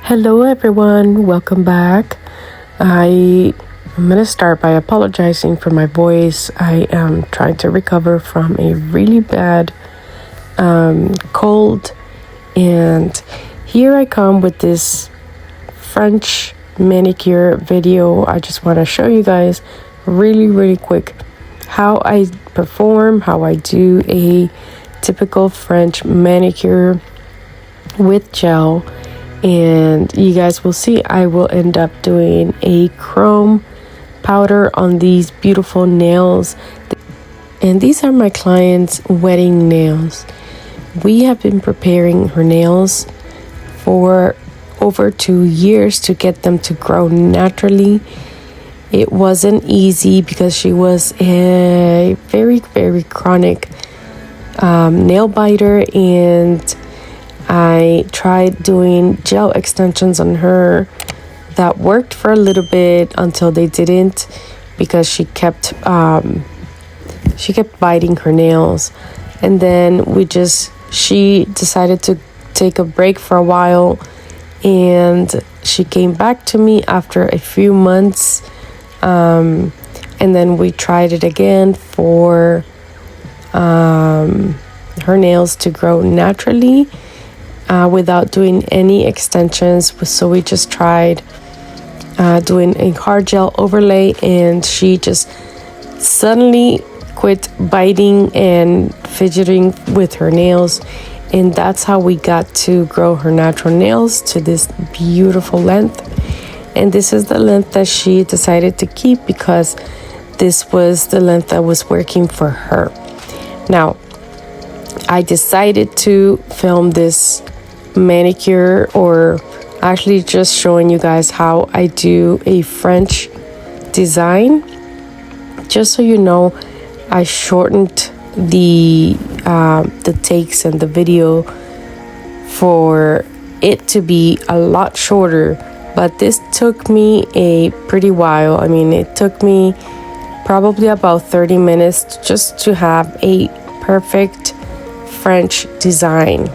Hello everyone, welcome back. I'm going to start by apologizing for my voice. I am trying to recover from a really bad cold, and here I come with this French manicure video. I just want to show you guys really quick how I perform, how I do a typical French manicure with gel. And you guys will see I will end up doing a chrome powder on these beautiful nails. And these are my client's wedding nails. We have been preparing her nails for over 2 years to get them to grow naturally. It wasn't easy because she was a very chronic nail biter, and I tried doing gel extensions on her that worked for a little bit until they didn't, because she kept biting her nails. And then she decided to take a break for a while, and she came back to me after a few months, and then we tried it again for her nails to grow naturally without doing any extensions. So we just tried doing a hard gel overlay, and she just suddenly quit biting and fidgeting with her nails, and that's how we got to grow her natural nails to this beautiful length. And this is the length that she decided to keep because this was the length that was working for her. Now, I decided to film this manicure, or actually just showing you guys how I do a French design. Just so you know, I shortened the takes and the video for it to be a lot shorter, but this took me a pretty while. I mean, it took me probably about 30 minutes just to have a perfect French design.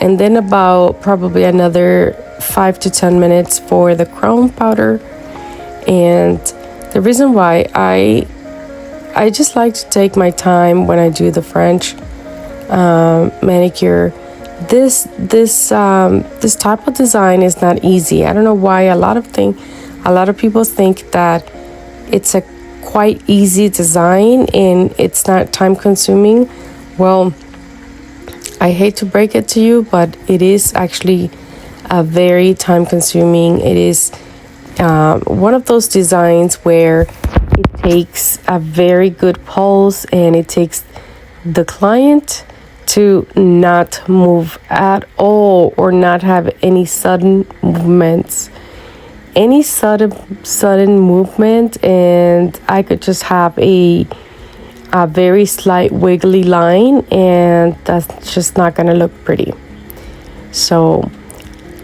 And then about probably another 5 to 10 minutes for the chrome powder. And the reason why I just like to take my time when I do the French manicure. This type of design is not easy. I don't know why a lot of people think that it's a quite easy design and it's not time consuming. Well, I hate to break it to you, but it is actually a very time consuming. It is one of those designs where it takes a very good pulse, and it takes the client to not move at all or not have any sudden movements. Any sudden movement, and I could just have a very slight wiggly line, and that's just not gonna look pretty. So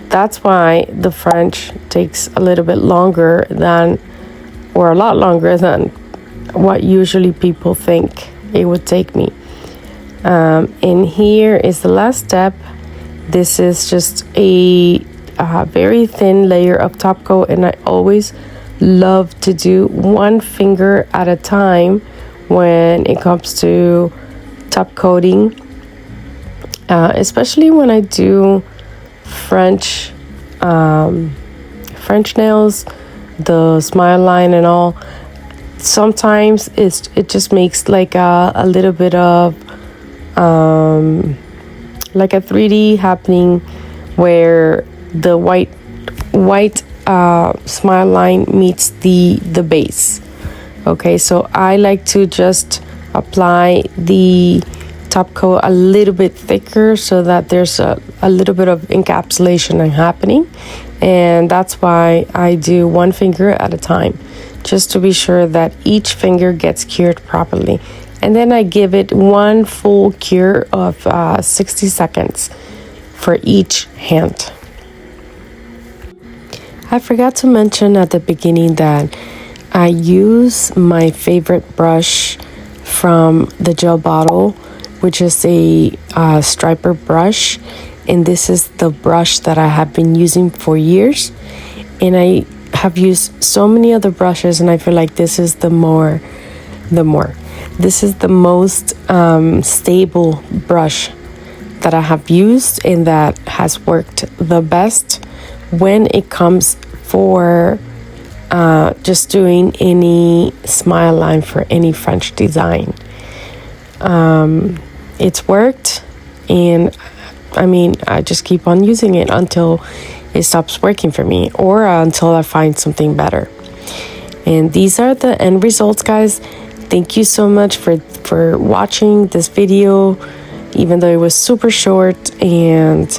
that's why the French takes a little bit longer than, or a lot longer than what usually people think it would take me. And here is the last step. This is just a very thin layer of top coat, and I always love to do one finger at a time when it comes to top coating, especially when I do French nails, the smile line and all. Sometimes it just makes like a little bit of like a 3D happening, where the white smile line meets the base. Okay, so I like to just apply the top coat a little bit thicker so that there's a little bit of encapsulation happening, and that's why I do one finger at a time, just to be sure that each finger gets cured properly. And then I give it one full cure of 60 seconds for each hand. I forgot to mention at the beginning that I use my favorite brush from the gel bottle, which is a striper brush. and this is the brush that I have been using for years, and I have used so many other brushes, and I feel like this is this is the most stable brush that I have used, and that has worked the best when it comes for just doing any smile line for any French design. It's worked, and I mean, I just keep on using it until it stops working for me, or until I find something better. And these are the end results, guys. Thank you so much for watching this video, even though it was super short, and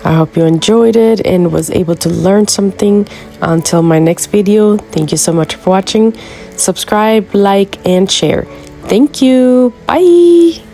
I hope you enjoyed it and was able to learn something. Until my next video, thank you so much for watching. Subscribe, like, and share. Thank you. Bye.